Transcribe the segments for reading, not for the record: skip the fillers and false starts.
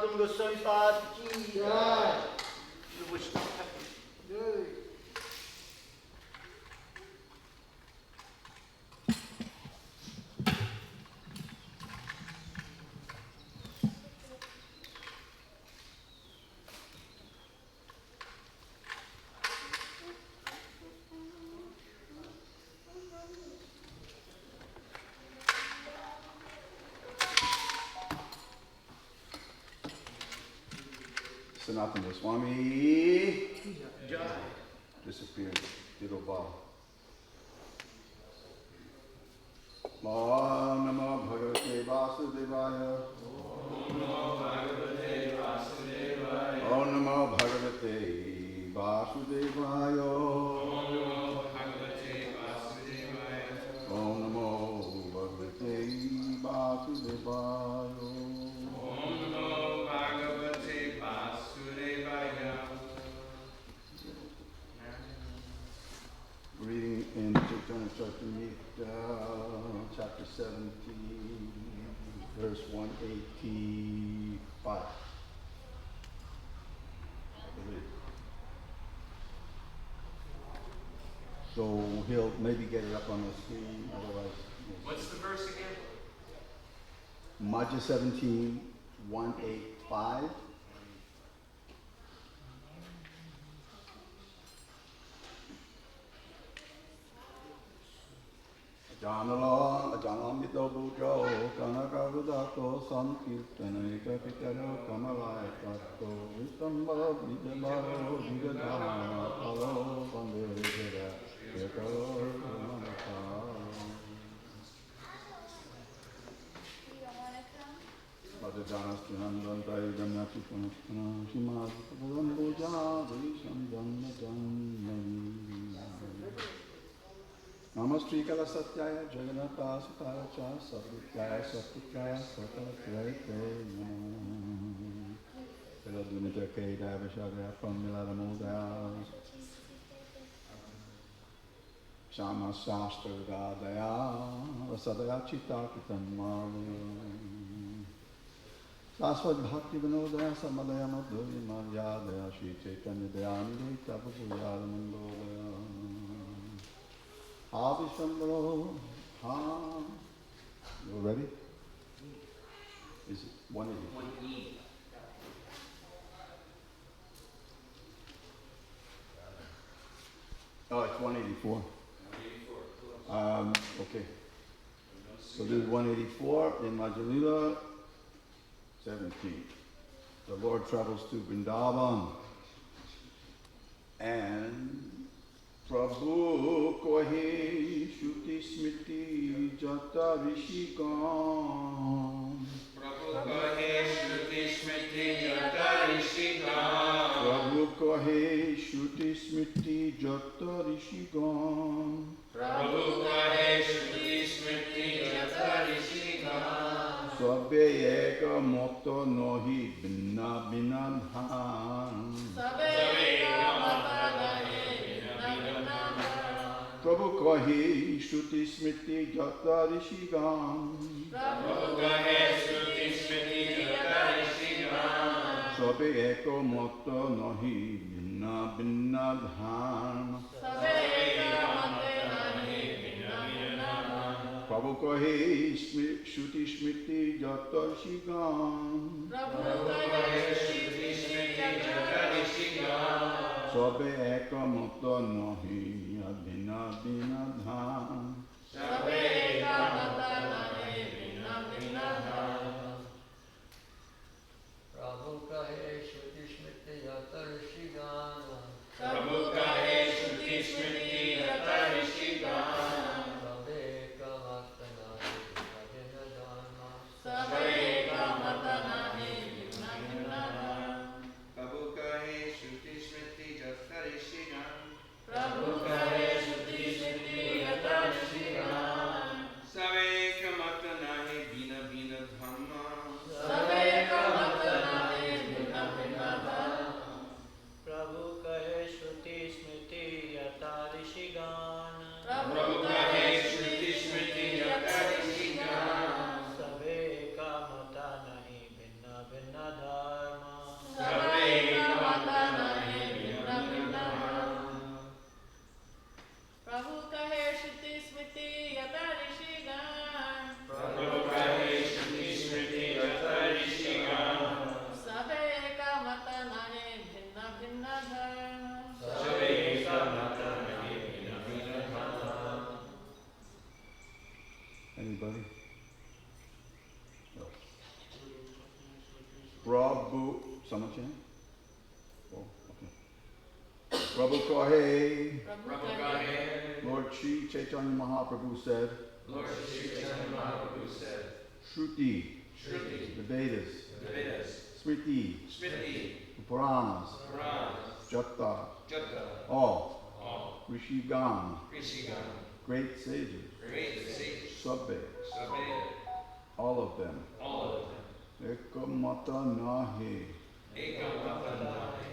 Sanatana Goswami Pad ki jai. Sanatana Goswami Jai. disappeared. Little ball. Om Namo Bhagavate Vasudevaya. Om Namo Bhagavate Vasudevaya. Om Namo Bhagavate Vasudevaya. Om Namo Bhagavate Vasudevaya. Om Namo Bhagavate Vasudevaya. Om Namo Bhagavate Vasudevaya. Reading in Chaitanya Charitamrita, chapter 17, verse 185. I believe. So he'll maybe get it up on the screen, otherwise. What's the verse again? Madhya 17, 185. Janamito Bujo, Kanakarudato, Sankirtaneka Pitano, Kamalaya Tato, Vistamba, Vidamaro, Vigadana, Palo, Bandera, Yekaro, Manaka. Madhyajanastinandantai, Damyati Panastana, Shimad, Paramboja, Visham Jannajannavi. Namaste Kala Satyaya Jaganata Sutara Cha Satyaya Satyaya Satyaya Pela Dunita Keda Vishagya Pamila Ramodaya Shama Shastra Gadaya Vasadaya Chitta Kitan Saswad Bhakti Vinodaya Samadaya Madhuri Madhyadaya Shri Chaitanya Dayani Tapapuya Mandolaya Avishambro, ha. You ready? Is it 180? 1E. Oh, it's 184. Okay. So this is 184 in Madhya 17. The Lord travels to Vrindavan and Prabhu kohe shuti smriti jata rishikam. Prabhu kohe shruti smriti jata rishikam. Prabhu kohe shuti smriti jata rishikam. Prabhu kohe shruti smriti jata rishikam. Sabbe eka moto nohi binna binna dhan. Sabbe eka moto nohi. Prabhu kahi shruti smriti jata rishigam. Prabhu kahe shruti smriti jata rishigam. Sabe eko moto nahi binna binna dharma. Sabe eko moto nahi binna binna dharma. Prabhu kahi shruti smriti jata rishigam. Prabhu kahe shruti smriti jata rishigam. Sabe eko moto nahi binna binna dharma. Sabe eko moto nahi binna binna dharma. Prabhu kahe shruti smriti jata rishigam. Prabhu kahe shruti smriti jata rishigam. Sabe eka moto nahi binna binna dharma. Sabe eko moto nahi binna binna dharma. Prabhu kahe shruti smriti jata rishigam. Prabhu kahe shruti smriti jata rishigam. Sabe Prabhu, someone chant? Oh, okay. Prabhu Kahe, Prabhu Kahe, Lord Sri Chaitanya Mahaprabhu said, Lord Sri Chaitanya Mahaprabhu said, Shruti, Shruti, the Vedas, the Vedas, Smriti, Smriti, the Puranas, Puranas, Jata, Jata, all, Rishigan, Rishigan, great sages, great sages, Sabbe, Sabeda, all of them, all of them, Ekamata Nahi, Ekamatanahi,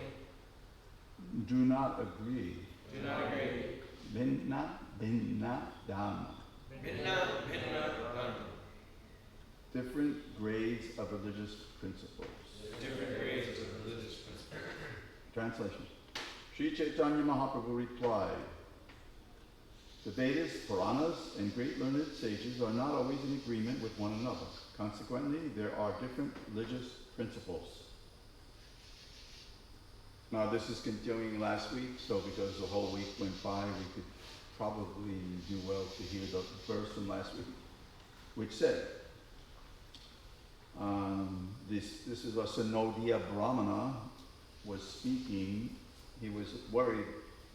do not agree, do not agree, Binna Dhamma, Bhinna Bhinna Dhamma, different grades of religious principles. different grades of religious principles. Translation. Sri Chaitanya Mahaprabhu replied, the Vedas, Puranas, and great learned sages are not always in agreement with one another. Consequently, there are different religious principles. Now, this is continuing last week, so because the whole week went by, we could probably do well to hear the verse from last week, which said, this is a Sanodiya Brahmana was speaking. He was worried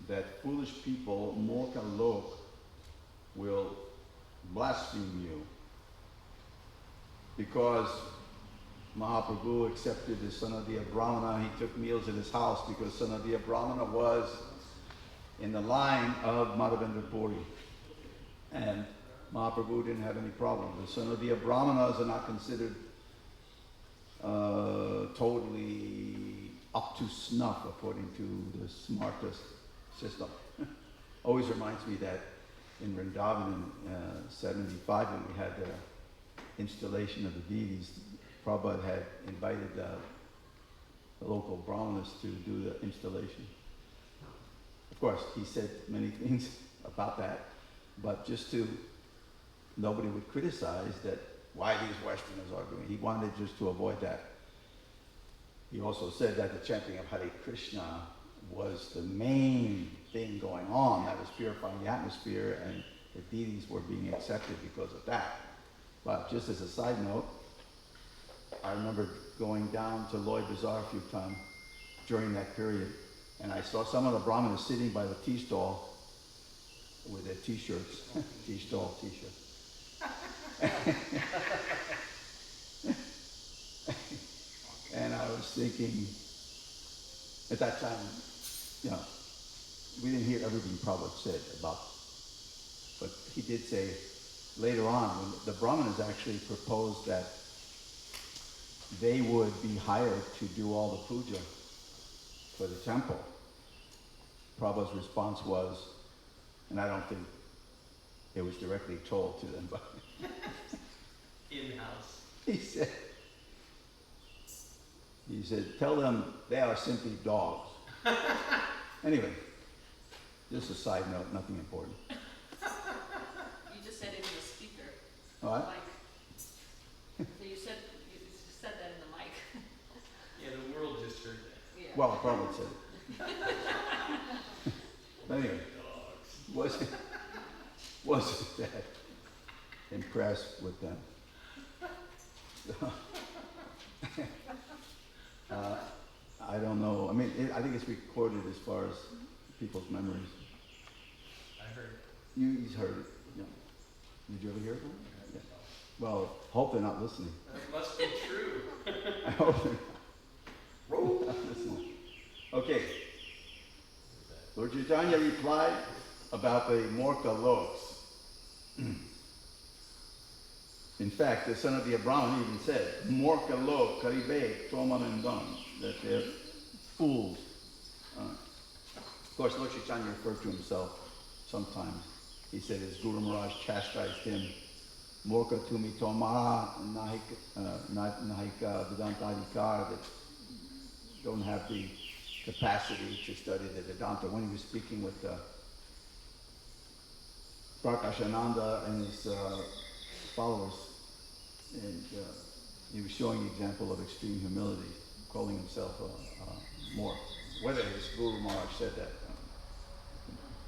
that foolish people, Morka Lok, will blaspheme you because Mahaprabhu accepted the Sanodiya Brahmana. He took meals at his house because Sanodiya Brahmana was in the line of Madhavendra Puri. And Mahaprabhu didn't have any problem. The Sanodiya Brahmanas are not considered totally up to snuff according to the smartest system. Always reminds me that in Vrindavan in 75 when we had the installation of the deities, Prabhupada had invited the local brahmanas to do the installation. Of course, he said many things about that, but just to, nobody would criticize that why these Westerners are doing. He wanted just to avoid that. He also said that the chanting of Hare Krishna was the main thing going on that was purifying the atmosphere, and the deities were being accepted because of that. But just as a side note, I remember going down to Lloyd Bazaar a few times during that period, and I saw some of the brahmanas sitting by the tea stall with their t-shirts, tea stall t-shirts. And I was thinking, at that time, you know, we didn't hear everything Prabhupada said about, but he did say later on, when the brahmanas actually proposed that they would be hired to do all the puja for the temple. Prabhupada's response was, and I don't think it was directly told to them, but In-house. he said, tell them they are simply dogs. Anyway, just a side note, nothing important. You just said it in the speaker. What? Mic. So you said that in the mic. Yeah, the world just heard that. Yeah. Well, Prabhupada said it. But anyway, wasn't that impressed with them. I don't know. I mean, I think it's recorded as far as people's memories. I heard. You've heard it. Yeah. Did you ever hear it? Yeah. Well, hope they're not listening. That must be true. I hope they're not listening. Okay. Lord Chaitanya replied about the Morka Loks. In fact, the son of the Brahman even said, Morka Lok Karibe Tomanandam, that they're fools. Of course, Lord Chaitanya referred to himself sometimes. He said his Guru Maharaj chastised him, Morka Tumi Toma Nahika Vedanta Adhikar, that don't have the capacity to study the Vedanta. When he was speaking with Prakashananda and his followers, and he was showing an example of extreme humility, calling himself more. Whether his Guru Maharaj said that,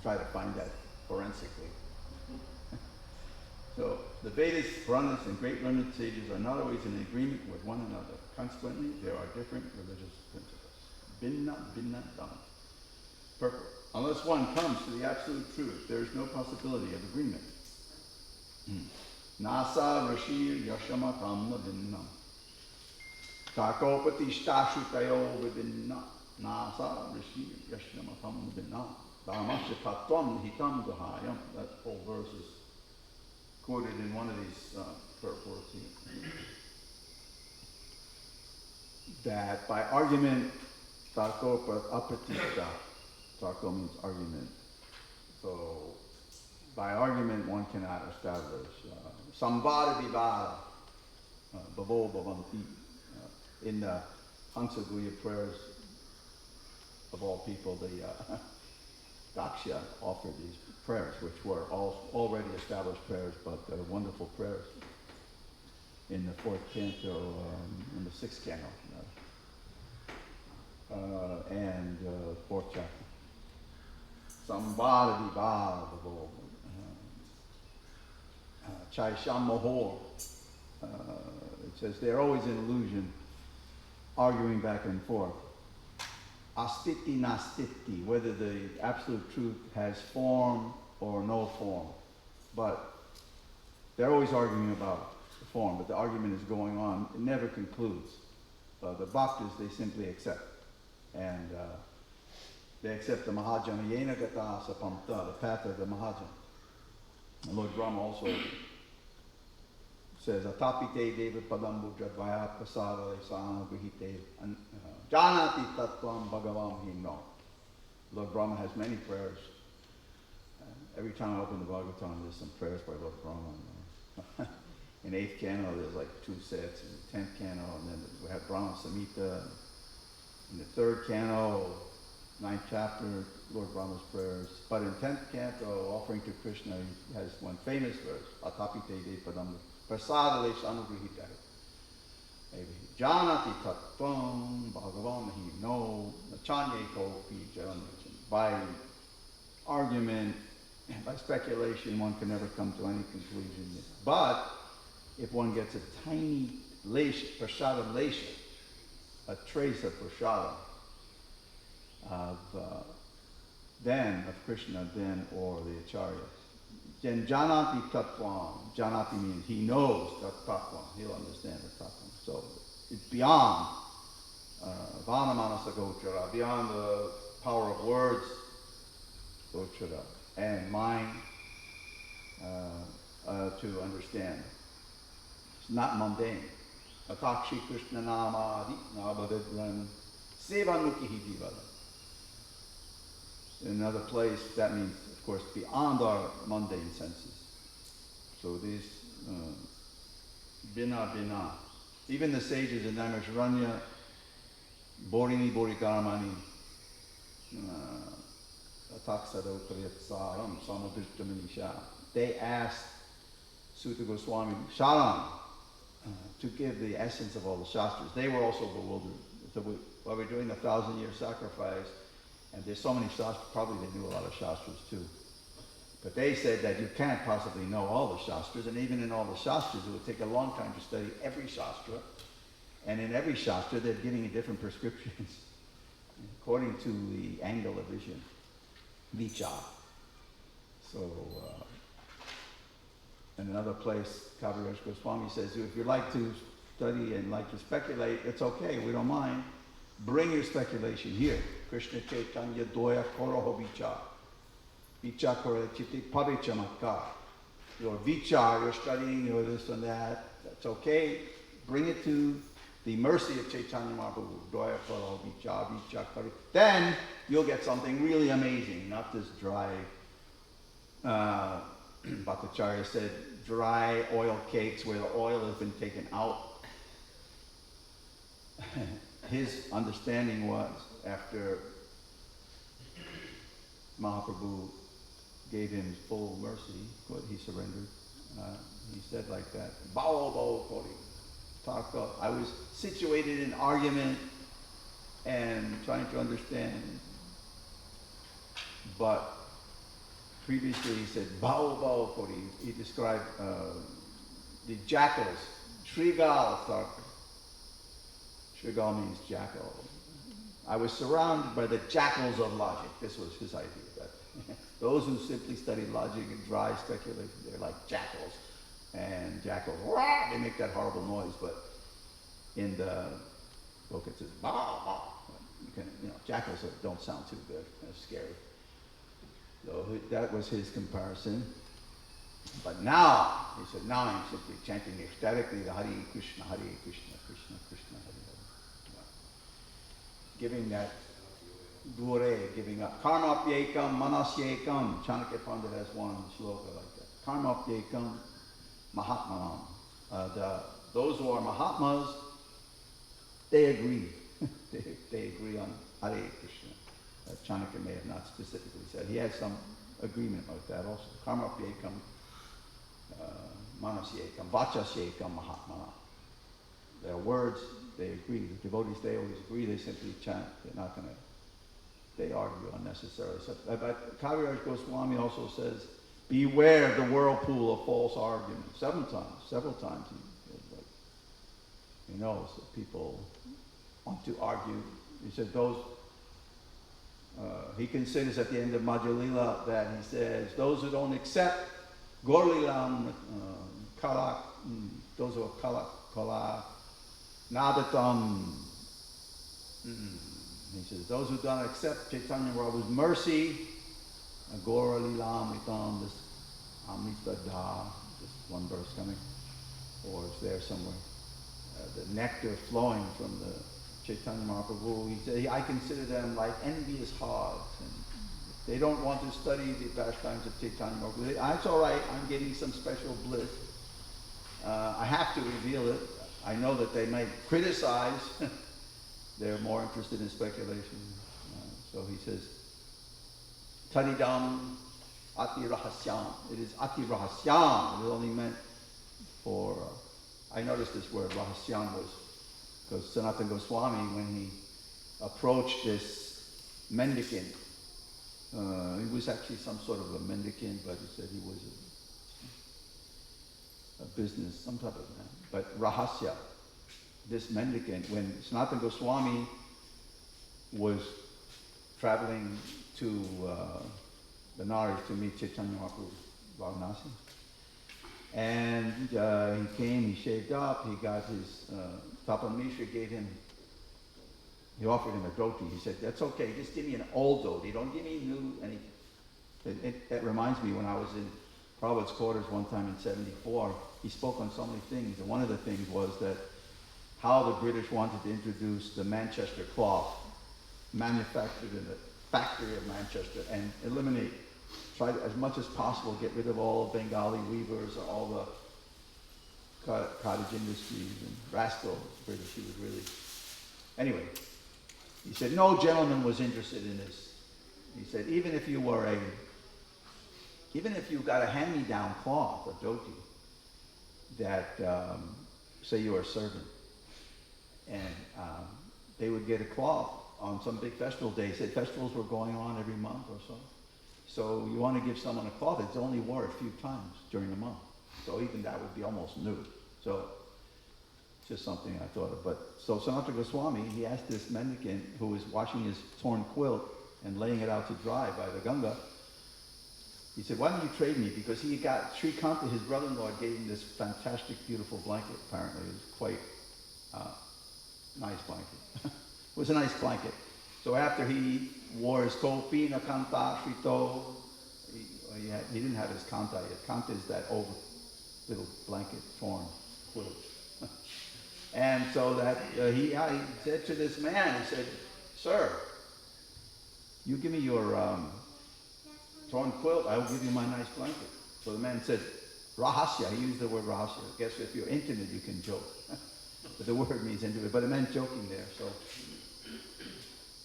try to find that forensically. So the Vedas, Puranas, and great learned sages are not always in agreement with one another. Consequently, there are different religious principles. Binna, binna, dhamma. Purport. Unless one comes to the absolute truth, there is no possibility of agreement. Nasa rashir yashamatamna binna. Takopati shtashutayo vidinna. Nasa rashir yashamatamna binna. Dhammasya tattvam hitam gahayam. That whole verse is quoted in one of these purports here. That by argument, tako apatita. Tako means argument. So by argument one cannot establish samvada vivada bhavo bhavanti. In the Hansa Guhya prayers of all people, the Daksha offered these prayers, which were already established prayers, but they're wonderful prayers. In the fourth canto, in the sixth canto, and fourth chapter. Samvada vivada bhavo. Chaisham Mohor. It says they're always in illusion, arguing back and forth. Astiti nastiti, whether the absolute truth has form or no form. But they're always arguing about the form, but the argument is going on. It never concludes. The bhaktas, they simply accept. And they accept the Mahajana Yena Gata Sapamta, the path of the Mahajana. And Lord Brahma also says, Atapite Deva Padambu Jadvaya Prasada Sana Grihite Janati Tattvam Bhagavam Hino. Lord Brahma has many prayers. Every time I open the Bhagavatam, there's some prayers by Lord Brahma. In 8th canto, there's like 2 sets. In the 10th canto, and then we have Brahma Samhita. In the 3rd canto, 9th chapter, Lord Brahma's prayers. But in 10th canto, offering to Krishna, he has one famous verse, Atapite de Padambu, Prasada Lesanugrihita. Janati Tattvam Bhagavam Hi No Nachanye Kopi Jaranachan. By argument, by speculation, one can never come to any conclusion. But if one gets a tiny lesha, prasada lesha, a trace of prasada of Krishna, then or the acharyas. Then janati tattvam. Janati means he knows tattvam. He'll understand the tattvam. So it's beyond vanamanasa gochara, beyond the power of words, gochara, and mind to understand. It's not mundane. Atakshi Krishna Namadi Nabhavidran Sevanukihi Divada. In another place, that means, of course, beyond our mundane senses. So these bina bina. Even the sages in Naimisharanya, Borini Borikaramani, Ataksado Priyatsaram, Samadrishtamanisha. They asked Sutta Goswami Sharam to give the essence of all the Shastras. They were also bewildered. So while we're doing the 1,000-year sacrifice, and there's so many Shastras, probably they knew a lot of Shastras too. But they said that you can't possibly know all the Shastras, and even in all the Shastras, it would take a long time to study every Shastra. And in every Shastra, they're giving different prescriptions according to the angle of vision, vichar. So, in another place, Kaviraj Goswami says, if you like to study and like to speculate, it's okay, we don't mind. Bring your speculation here. Krishna Chaitanya Doya Koroho Vichar. Vichar Koroho Chitti Pavichamaka. Your Vichar, you're studying, you're this and that, that's okay. Bring it to the mercy of Chaitanya Mahaprabhu. Doya Koroho Vichar, Vichar Koroho. Then you'll get something really amazing, not this dry, Bhattacharya said, dry oil cakes where the oil has been taken out. His understanding was, after Mahaprabhu gave him full mercy, he surrendered. He said like that, Bao Bao Kori. I was situated in argument and trying to understand, but previously he said, Bao Bao Kori. He described the jackals. Shrigal Tharka. Shrigal means jackal. I was surrounded by the jackals of logic. This was his idea. That those who simply study logic and dry speculation, they're like jackals. And jackals, rah, they make that horrible noise, but in the book it says, bah, bah. Jackals don't sound too good. They're scary. So that was his comparison. But now, he said, now I'm simply chanting ecstatically the Hare Krishna, Krishna Krishna, Hare Hare. Giving that gure, giving up. Karmapyekam, manasyekam. Chanakya Pandit has one sloka like that. Karmapyekam, mahatmanam. Those who are Mahatmas, they agree. they agree on Hare Krishna. Chanakya may have not specifically said. He has some agreement with that also. Karmapyekam, manasyekam, vachasyekam, mahatmana. Their words, they agree. The devotees, they always agree. They simply chant. They're not going to, they argue unnecessarily. So, but Kaviraj Goswami also says, beware the whirlpool of false arguments. Several times he knows that people want to argue. He said those, he considers at the end of Madhya Lila that he says, those who don't accept Gorlilam, Kalak, those who are Kalak, Nadatam, he says, those who don't accept Chaitanya Prabhu's mercy, Agora Lilam Itam, this Amrita Da, this one verse coming, or it's there somewhere. The nectar flowing from the Chaitanya Mahaprabhu. He said, I consider them like envious hogs, and they don't want to study the pastimes of Chaitanya Mahaprabhu. That's all right, I'm getting some special bliss. I have to reveal it. I know that they might criticize. They're more interested in speculation. So he says, Taridam Ati Rahasyam. It is Ati Rahasyam. It is only meant for, I noticed this word Rahasyam was, because Sanatana Goswami, when he approached this mendicant, he was actually some sort of a mendicant, but he said he was a business, some type of man. But Rahasya, this mendicant, when Sanatana Goswami was traveling to Benares to meet Chaitanya Mahaprabhu, Varanasi, and he came, he shaved up, he got his, Tapan Mishra gave him, he offered him a dhoti. He said, that's okay, just give me an old dhoti, don't give me new. And it reminds me when I was in Prabhupada's quarters one time in '74, he spoke on so many things, and one of the things was that how the British wanted to introduce the Manchester cloth manufactured in the factory of Manchester and eliminate, try to, as much as possible, get rid of all the Bengali weavers, all the cottage industries and rascal British. He was really, anyway, he said no gentleman was interested in this. He said even if you got a hand-me-down cloth, a dhoti, that say you were a servant, and they would get a cloth on some big festival day. He said festivals were going on every month or so. So you want to give someone a cloth, it's only wore a few times during the month. So even that would be almost new. So just something I thought of. But so Sanatana Goswami, he asked this mendicant who was washing his torn quilt and laying it out to dry by the Ganga, he said, why don't you trade me? Because he got, Srikanta, his brother-in-law, gave him this fantastic, beautiful blanket, apparently. It was quite nice blanket. It was a nice blanket. So after he wore his kopi, nakanta, shrito, he didn't have his kanta yet. Kanta is that old little blanket, torn quilt. And so that he said to this man, he said, sir, you give me your torn quilt, I will give you my nice blanket. So the man said, rahasya, he used the word rahasya. I guess if you're intimate, you can joke. But the word means intimate, but it meant joking there. So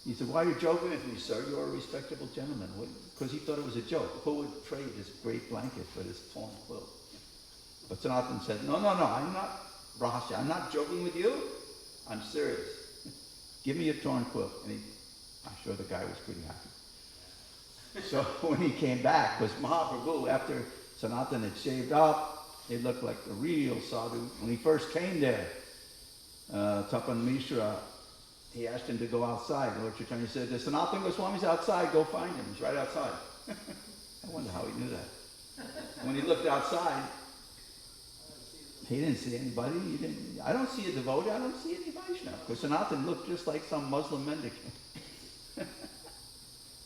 he said, why are you joking with me, sir? You're a respectable gentleman. Because he thought it was a joke. Who would trade this great blanket for this torn quilt? But Sanatana said, no, I'm not rahasya. I'm not joking with you. I'm serious. Give me your torn quilt. And I'm sure the guy was pretty happy. So when he came back, because Mahaprabhu, after Sanatana had shaved up, it looked like a real sadhu. When he first came there, Tapan Mishra, he asked him to go outside. Lord Chaitanya said, the Sanatana Goswami's outside, go find him. He's right outside. I wonder how he knew that. When he looked outside, he didn't see anybody. I don't see a devotee. I don't see any Vaishnava. Because Sanatana looked just like some Muslim mendicant.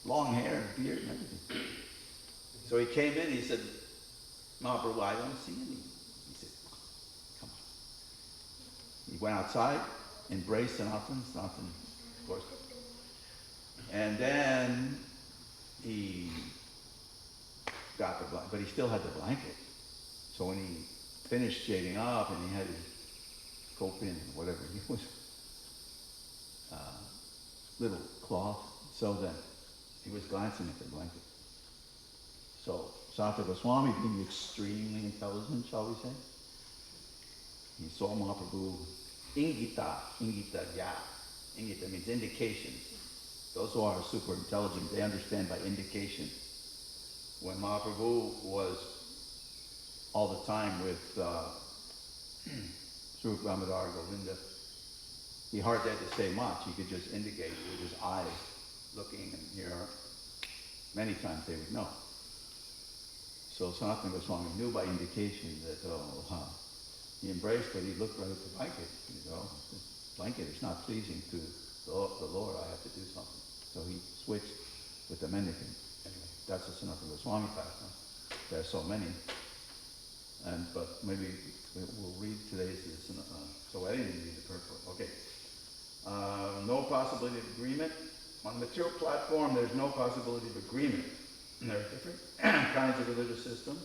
Long hair and beard and everything. So he came in, he said, Mahaprabhu, I don't see any. He said, come on. He went outside, embraced Sanatana, of course. And then he got the blanket, but he still had the blanket. So when he finished shaving up and he had his kopin, whatever he was, little cloth, so then he was glancing at the blanket. So Sanatana Goswami, being extremely intelligent, shall we say, he saw Mahaprabhu ingita ya. Ingita means indications. Those who are super intelligent, they understand by indication. When Mahaprabhu was all the time with Sri Ramadar Govinda, he hardly had to say much. He could just indicate with his eyes, looking and here. Many times they would know. So Sanatana Goswami knew by indication that, he embraced, but he looked right at the blanket. This blanket is not pleasing to the Lord. I have to do something. So he switched with the mendicant. Anyway, that's the Sanatana Goswami pastime. There are so many. But maybe we'll read today's. So I didn't read the purport. Okay. No possibility of agreement. On the material platform, there's no possibility of agreement. And there are different kinds of religious systems.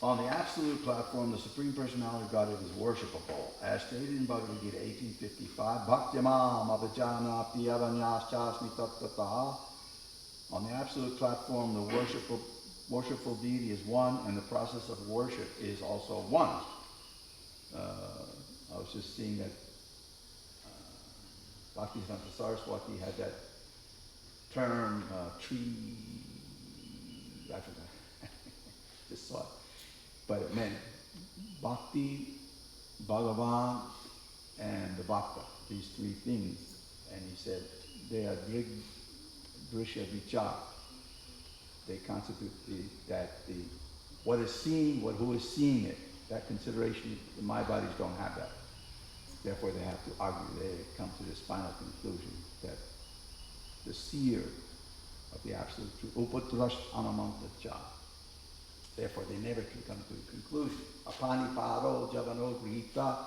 On the absolute platform, the Supreme Personality of Godhead is worshipable. As stated in Bhagavad Gita 1855, Bhaktyamam abhijanati avanyāschasmi tattataha. On the absolute platform, the worshipful deity is one, and the process of worship is also one. I was just seeing that Bhaktisiddhanta Saraswati had that term, I forgot, just saw it. But it meant Bhakti, Bhagavan, and the Bhakta, these three things. And he said they are Drig, Drishya, Vichar. They constitute what is seen, who is seeing it. That consideration, my bodies don't have that. Therefore, they have to argue. They come to this final conclusion that the seer of the absolute truth, upadrash anamantacha. Therefore, they never can come to a conclusion. Apani paro javano grita.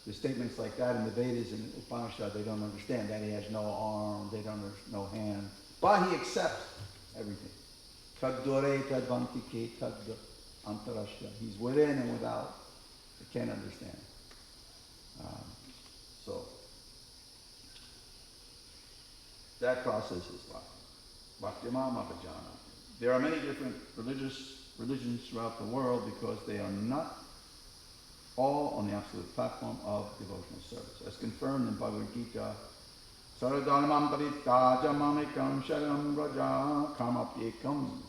The statements like that in the Vedas and Upanishad, they don't understand that he has no arm, they don't have no hand. But he accepts everything. Tadore tadvantike tad antarashya. He's within and without. They can't understand. So that process is Bhaktimam Abhijana. There are many different religions throughout the world because they are not all on the absolute platform of devotional service. As confirmed in Bhagavad Gita, Saradhanamam Paritaja Mamekam Sharam Raja Kamapyekam.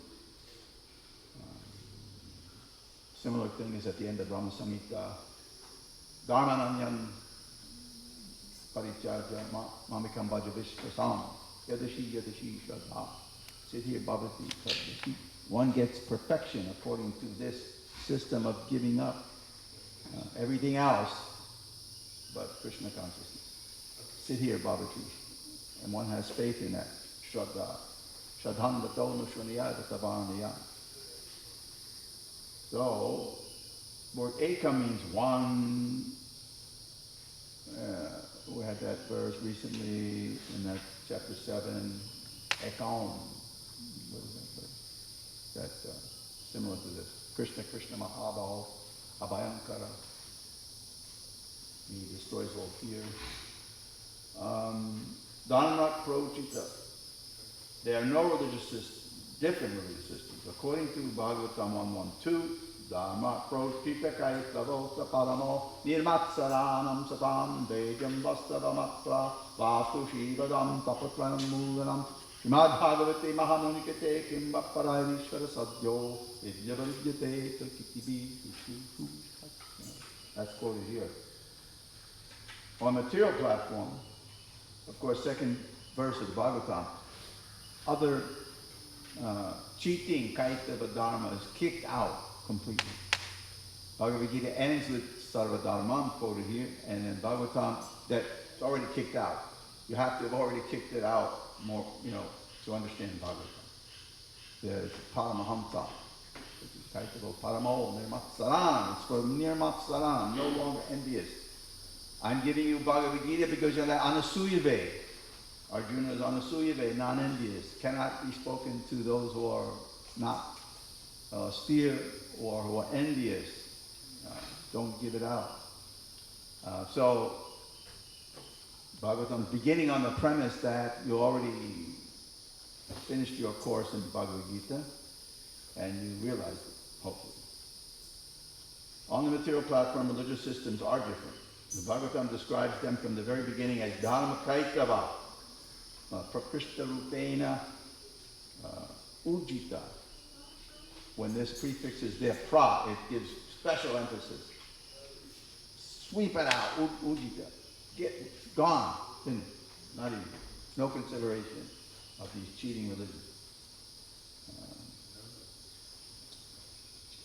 Similar thing is at the end of Brahma Samhita. Dharmananyan Parichaja Mamekam Bhaja Vishwasam Yadashi Shraddha. Sit here, Bhavati Sadhashi. One gets perfection according to this system of giving up everything else but Krishna consciousness. Sit here, Bhavati. And one has faith in that. Shraddha. Shraddham Dato Nushvaniyā Datavarniyā. So, word ekam means one. We had that verse recently in that chapter 7. Ekam. What is that verse? That's similar to this. Krishna Mahabhava Abhayankara. He destroys all fear. Dharma Prochita. There are no religious systems, different religious systems. According to Bhagavatam 112, Dharma Prochita Kaitavota Paramo Nirmatsaranam Satam Vejam Vastavamatra Vastu Shivadam Tapatranam Mulanam Srimad Bhagavate Mahamonikate Kimba Parayishvara Sadyo Vidyavavidyate Takitibi Vishu. That's quoted here. On material platform, of course, second verse of the Bhagavatam, other cheating Kaitava Dharma is kicked out completely. Bhagavad Gita ends with Sarva Dharmam quoted here, and then Bhagavatam, that's already kicked out. You have to have already kicked it out more, to understand Bhagavatam. There's Paramahamsa, which is Kaitava Paramo Nirmatsaram. It's for Nirmatsaram, no longer envious. I'm giving you Bhagavad Gita because you're Anasuyave. Arjuna is Anasuyave, non-envious. Cannot be spoken to those who are not austere or who are envious. Don't give it out. So, Bhagavatam beginning on the premise that you already finished your course in Bhagavad Gita and you realized it, hopefully. On the material platform, religious systems are different. The Bhagavatam describes them from the very beginning as Dharma Kaikava, Prakrishta Rupena, Ujita. When this prefix is there, pra, it gives special emphasis. Sweep it out, Ujita. Get gone, finished. Not even. No consideration of these cheating religions.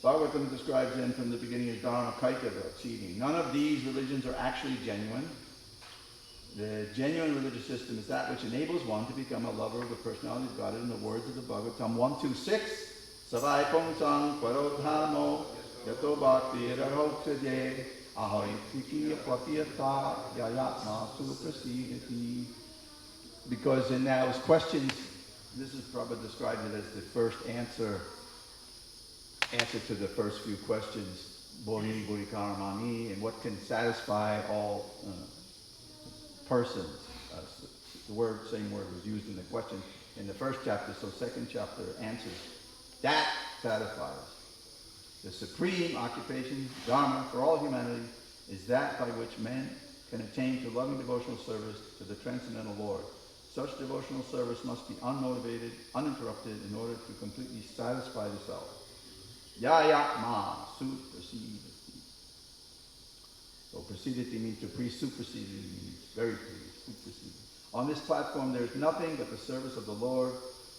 Bhagavatam describes them from the beginning as Dharma Kaikava, cheating. None of these religions are actually genuine. The genuine religious system is that which enables one to become a lover of the personality of God. In the words of the Bhagavatam 126, Savai Pongsan Parodhamo Yato Bhakti Rahoksaje Ahoy Tikiya Papiyata Yayatma Suprasidati. Because in those questions, this is probably described as the first answer to the first few questions, Bodhi, Bodhi Karamani, and what can satisfy all persons. The same word was used in the question in the first chapter, so second chapter answers. That satisfies. The supreme occupation, Dharma, for all humanity, is that by which man can attain to loving devotional service to the transcendental Lord. Such devotional service must be unmotivated, uninterrupted, in order to completely satisfy the self. Yayatma suprasidati. So prasidati means to pre-supersede, means very pre-supersede. On this platform there is nothing but the service of the Lord.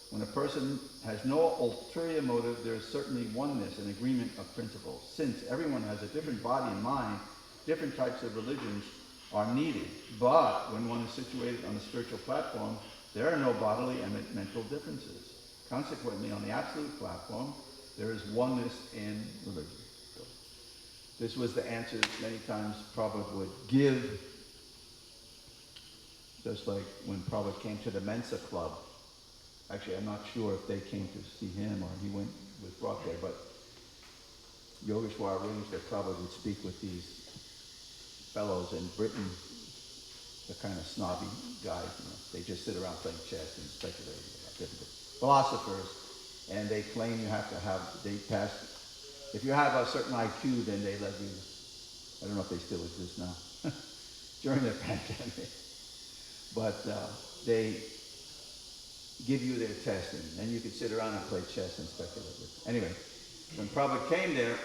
When a person has no ulterior motive, there is certainly oneness and agreement of principles. Since everyone has a different body and mind, different types of religions are needed. But when one is situated on the spiritual platform, there are no bodily and mental differences. Consequently, on the absolute platform, there is oneness in religion. So, this was the answer that many times Prabhupada would give, just like when Prabhupada came to the Mensa Club. Actually, I'm not sure if they came to see him or he went with Prabhupada, but Yogeshwar arranged that Prabhupada would speak with these fellows in Britain, the kind of snobby guys, they just sit around playing chess and speculating about difficult philosophers. And they claim you have to have, they pass, if you have a certain IQ, then they let you, I don't know if they still exist now, during the pandemic. But they give you their test, and then you could sit around and play chess and speculate. Anyway, when Prabhupada came there,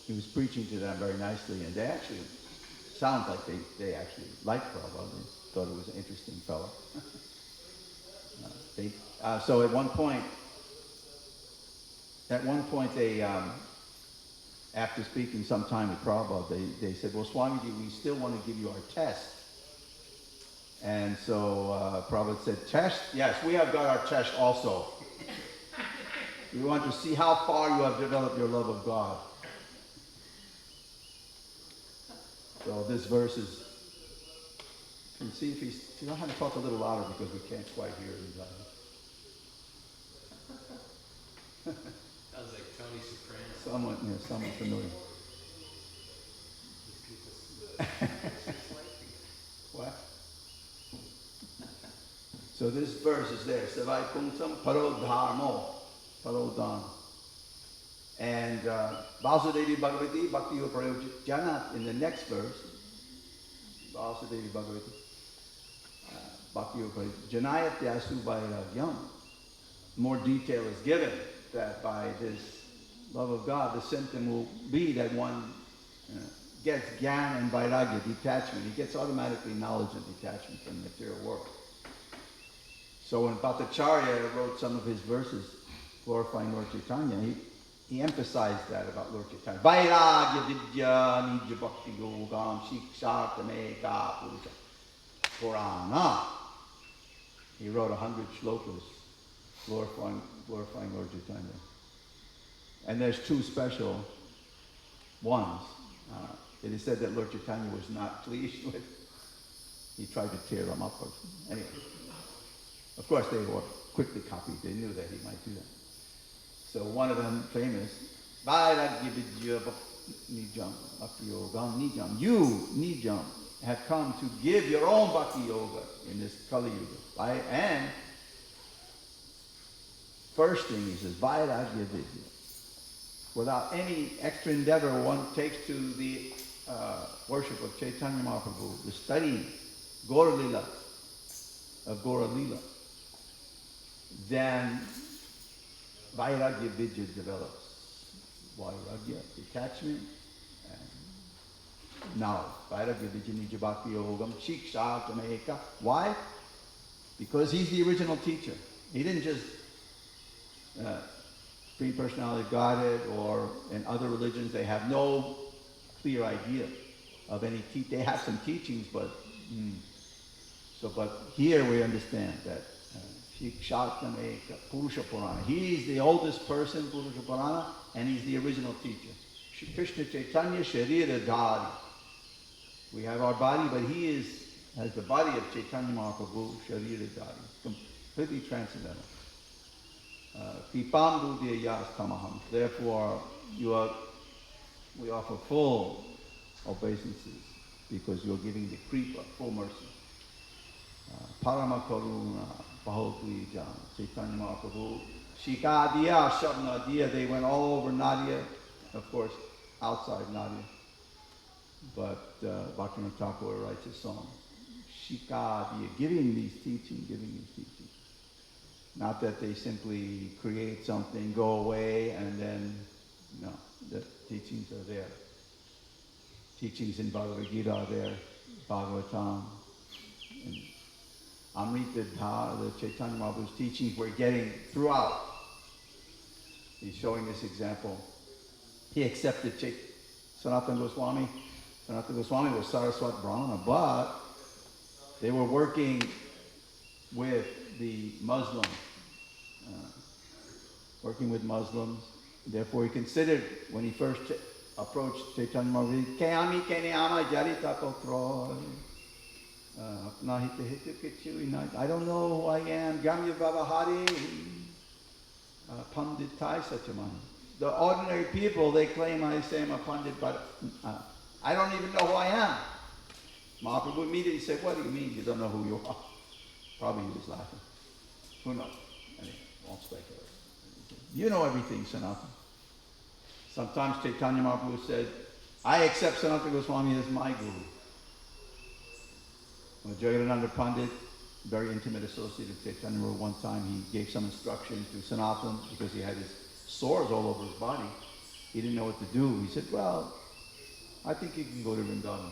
he was preaching to them very nicely, and they actually sound like they actually liked Prabhupada. They thought he was an interesting fellow. So at one point they, after speaking some time with Prabhupada, they said, well, Swamiji, we still want to give you our test. And so Prabhupada said, test? Yes, we have got our test also. We want to see how far you have developed your love of God. So this verse is, you can see if you know how to talk a little louder because we can't quite hear you. Sounds like Tony Soprano. Somewhat familiar. What? So this verse is there. Savai Kumsam Parodharmo. Parodhan. And Vasudevi Bhagavati Bhakti Uprayojana in the next verse. Vasudevi Bhagavati. Bhakti Yoga, Janayatyasu Vairagyam. More detail is given that by this love of God, the symptom will be that one gets jnana and vairagya, detachment. He gets automatically knowledge and detachment from the material world. So when Bhattacharya wrote some of his verses glorifying Lord Chaitanya, he emphasized that about Lord Chaitanya. Vairagya vidya nija bhakti yogam shiksha tameka purusa purana. He wrote 100 shlokas glorifying Lord Chaitanya. And there's two special ones. It is said that Lord Chaitanya was not pleased with. He tried to tear them up. Anyway, of course they were quickly copied. They knew that he might do that. So one of them famous, Vairagya vidya nijam bhakti yogam nijam. You, nijam, have come to give your own bhakti yoga in this Kali Yuga. And first thing he says, Vairagya vidya. Without any extra endeavor one takes to the worship of Chaitanya Mahaprabhu, the studying Gaura Lila, of Gaura Lila, then Vairagya Vidya develops. Vairagya, detachment, and now Vairagya Vidya Nija Bhakti Yogam Shiksha Tameka. Why? Because he's the original teacher. He didn't just Supreme Personality of Godhead, or in other religions they have no clear idea of any they have some teachings, but but here we understand that Purusha Purana. He's the oldest person, Purusha Purana, and he's the original teacher. Krishna Chaitanya Sharira Dhari. We have our body, but he has the body of Chaitanya Mahaprabhu, Sharira Dhari. Completely transcendental. Kripam Buddhayas Tamaham. Therefore, we offer full obeisances because you're giving the kripa, full mercy. Parama Karuna, Bahokli Jan, Chaitanya Mahaprabhu, Shikadiya, Shabnadiya, they went all over Nadia, of course, outside Nadia. But Bhaktivinoda Thakur writes a song, Shikadiya, giving these teachings. Not that they simply create something, go away, and then, no, the teachings are there. Teachings in Bhagavad Gita are there, Bhagavatam, and Amrita Dhara, the Chaitanya Mahaprabhu's teachings we're getting throughout. He's showing this example. He accepted Sanatana Goswami. Sanatana Goswami was Saraswat Brahmana, but they were working with the Muslims, Therefore, he considered, when he first approached Chaitanya Mahaprabhu, Keami Kenyama Jarita Kotroy. I don't know who I am. Gamya Babahari Panditai Sachaman. The ordinary people, they claim I say I'm a Pandit, but I don't even know who I am. Mahaprabhu immediately said, what do you mean you don't know who you are? Probably he was laughing. Who knows? Anyway, won't speculate. You know everything, Sanatana. Sometimes Chaitanya Mahaprabhu said, I accept Sanatana Goswami as my guru. When Jagadananda Pandit, very intimate associate of Chaitanya Mahaprabhu, one time he gave some instruction to Sanatana because he had his sores all over his body. He didn't know what to do. He said, well, I think you can go to Vrindavan.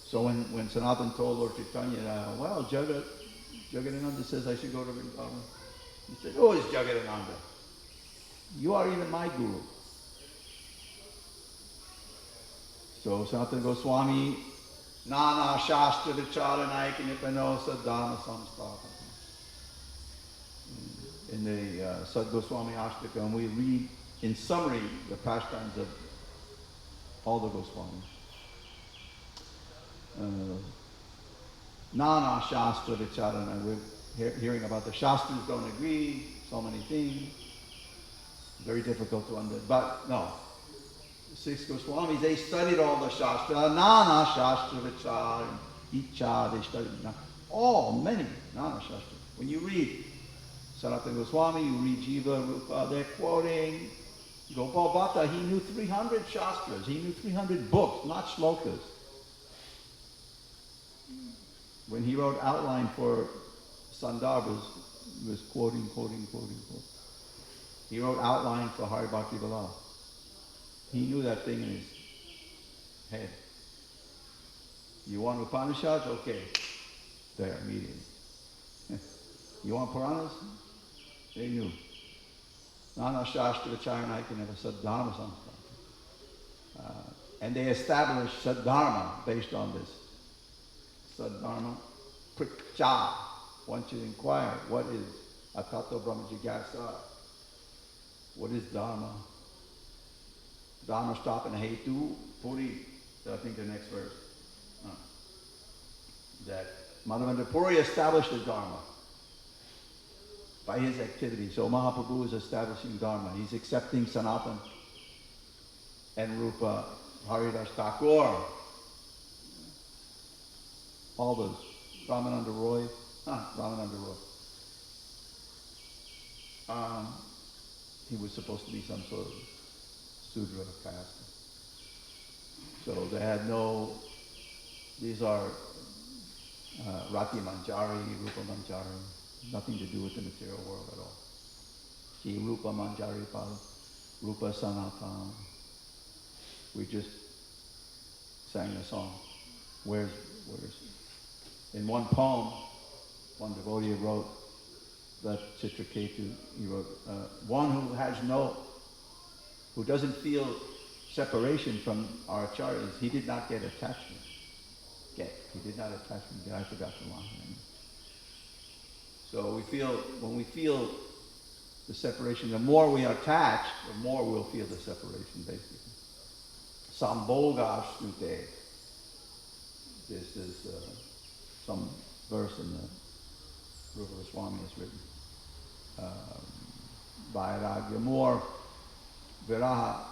So when Sanatana told Lord Chaitanya, well, Jagadananda says I should go to Vrindavan. He said, who is Jagadananda? You are even my guru. So Sanatana Goswami, Nana Shastra Vicharanayika Nipano Sadhana Samstaka. In the Sad Goswami Ashtaka, we read in summary the pastimes of all the Goswamis. Nana Shastra Vicharana. We're hearing about the Shastras don't agree, so many things. Very difficult to understand. But no. The 6 Goswamis, they studied all the Shastra. Nana Shastra Vichar, Icha, they studied many Nana Shastra. When you read Sanatana Goswami, you read Jiva, Rupa, they're quoting Gopal Bhatta. He knew 300 Shastras. He knew 300 books, not shlokas. when he wrote outline for Sandarbhas, he was quoting. He wrote outline for Hari Bhakti Bilal. He knew that thing in his head. You want Upanishads? Okay. There, immediately. You want Puranas? They knew. Nana Shastra Charana Ikaneva Saddharma Samstha. And they established Saddharma based on this. Saddharma Pricha. Once you inquire, what is Atato Brahma Jigyasa? What is Dharma? Dharma Stapana Hetu Puri. I think the next verse. That Madhavendra Puri established the Dharma by his activity. So Mahaprabhu is establishing Dharma. He's accepting Sanatan and Rupa, Haridas Thakur, all those. Ramananda Roy. He was supposed to be some sort of Sudra caste. So they had no, these are Rati Manjari, Rupa Manjari, nothing to do with the material world at all. Ki Rupa Manjari Pada, Rupa Sanatan. We just sang a song. Where's in one poem, one devotee wrote that Chitraketu, he wrote, one who doesn't feel separation from our acharyas, he did not get attachment. He did not attachment. I forgot the line. So when we feel the separation, the more we are attached, the more we'll feel the separation, basically. Sambhoga Snute. This is some verse in the Rupa Goswami has written. Vairagya, more viraha.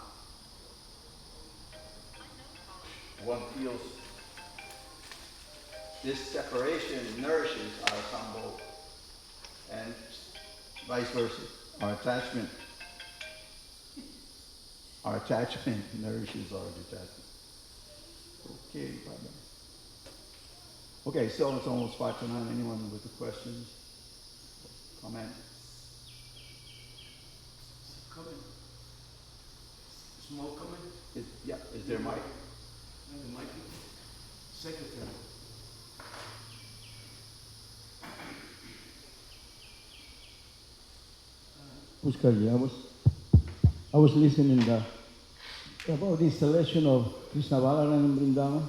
One feels this separation nourishes our sambhoga, and vice versa. Our attachment nourishes our detachment. Okay, bye-bye. Okay, so it's almost 5 to 9. Anyone with the questions? Comment? Coming. Smoke coming? Yeah, is there mic? The mic. Secretary. Puskar, I was listening about the installation of Krishna Balaram in Vrindavan,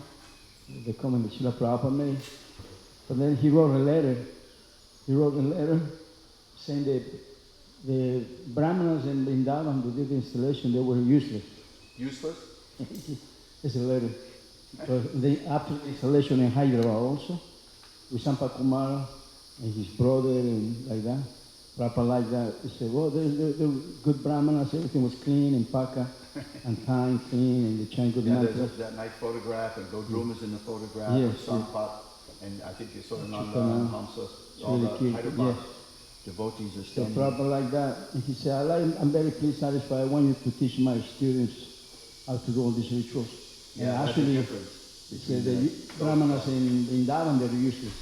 the comment that Srila Prabhupada made. But then he wrote a letter saying that the Brahmanas in Vrindavan who did the installation, they were useless. Useless? It's a letter. So after the installation in Hyderabad also, with Sampa Kumara and his brother and like that, Prabhupada like that, he said, well, they're good Brahmanas, everything was clean and paka and time clean and they chant good mantras. There's that nice photograph and Godrum is in the photograph, yes, Sampat, and I think you saw Nanda and Hamsa, all the Hyderabad devotees are standing. So Prabhupada like that, and he said, I'm very pleased, satisfied, I want you to teach my students how to do all these rituals. Yeah, and actually, he said the Brahmanas in Vrindavan, they're useless.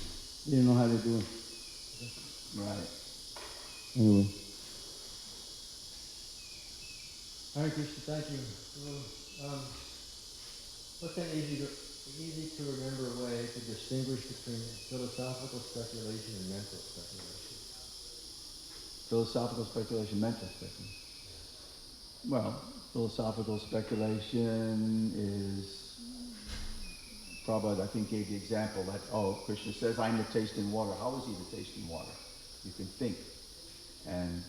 They don't know how to do it. Right. Anyway. Hare Krishna, thank you. What's an easy to remember way to distinguish between philosophical speculation and mental speculation? Philosophical speculation, mental speculation. Well, philosophical speculation is, Prabhupada, I think, gave the example that, Krishna says, I'm the taste in water. How is he the taste in water? You can think. And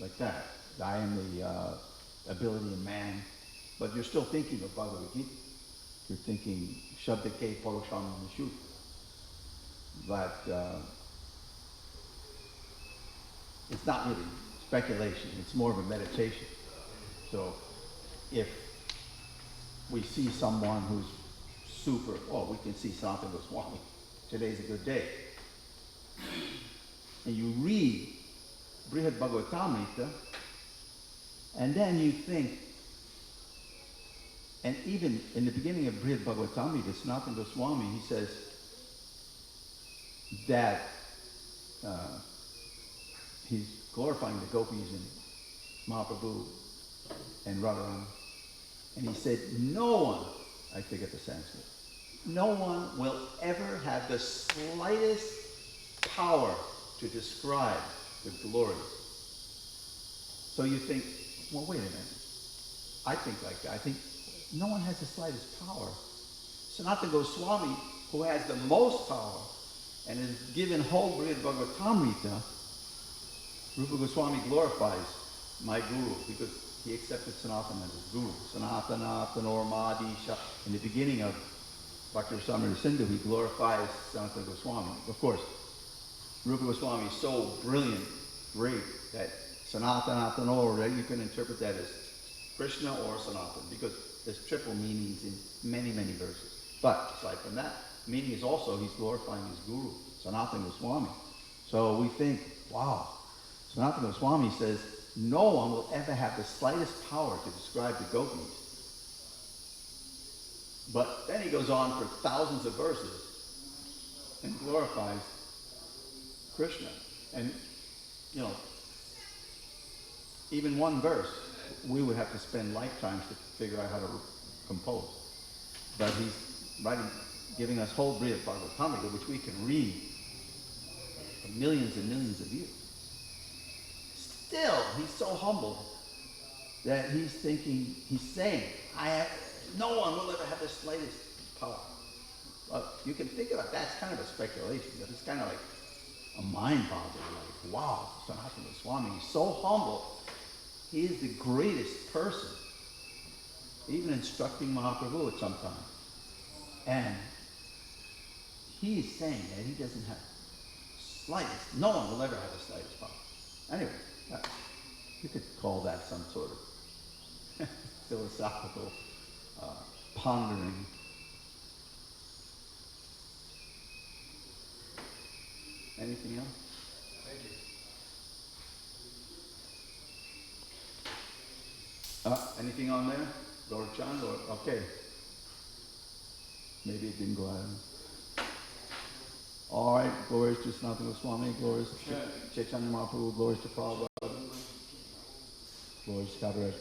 like that. I am the ability in man. But you're still thinking of Bhagavad Gita. You're thinking, Shabdake Porosham Nishu. But it's not really speculation. It's more of a meditation. So if we see someone who's super, we can see Santa Goswami. Today's a good day. And you read Brihad Bhagavatamrita, and then you think, and even in the beginning of Brihad Bhagavatamrita, Sanatana Goswami, he says, that he's glorifying the gopis and Mahaprabhu and Radharani. And he said, no one, I forget the Sanskrit, no one will ever have the slightest power to describe the glories. So you think, well, wait a minute. I think like that. I think no one has the slightest power. Sanatana Goswami, who has the most power and is given whole Brihad Bhagavatamrita, Rupa Goswami glorifies my guru because he accepted Sanatana as his guru. Sanatana, Tanor, Madisha. In the beginning of Bhakti Rasamrita Sindhu, he glorifies Sanatana Goswami. Of course, Rupa Goswami is so brilliant, great, that Sanatana, Tanor, right? You can interpret that as Krishna or Sanatana because there's triple meanings in many, many verses. But aside from that, meaning is also he's glorifying his guru, Sanatana Goswami. So we think, wow, Sanatana Goswami says, no one will ever have the slightest power to describe the gopis. But then he goes on for thousands of verses and glorifies Krishna. And, you know, even one verse, we would have to spend lifetimes to figure out how to compose. But he's writing, giving us whole Brihad Bhagavatamrita, which we can read for millions and millions of years. Still, he's so humble that he's thinking, he's saying, no one will ever have the slightest power. Well, you can think about that. That's kind of a speculation. But it's kind of like a mind-boggler. Like, wow, Sanatana Goswami, he's so humble. He is the greatest person, even instructing Mahaprabhu at some time. And he's saying that he doesn't have slightest, no one will ever have the slightest power. Anyway, you could call that some sort of philosophical pondering. Anything else? Thank you. Anything on there? Lord Chan? Okay. Maybe it didn't go out. All right. Glories to Sanatana Goswami. Glories to Chaitanya Mahaprabhu. Glories to Prabhupada. Glories to Kaviraj.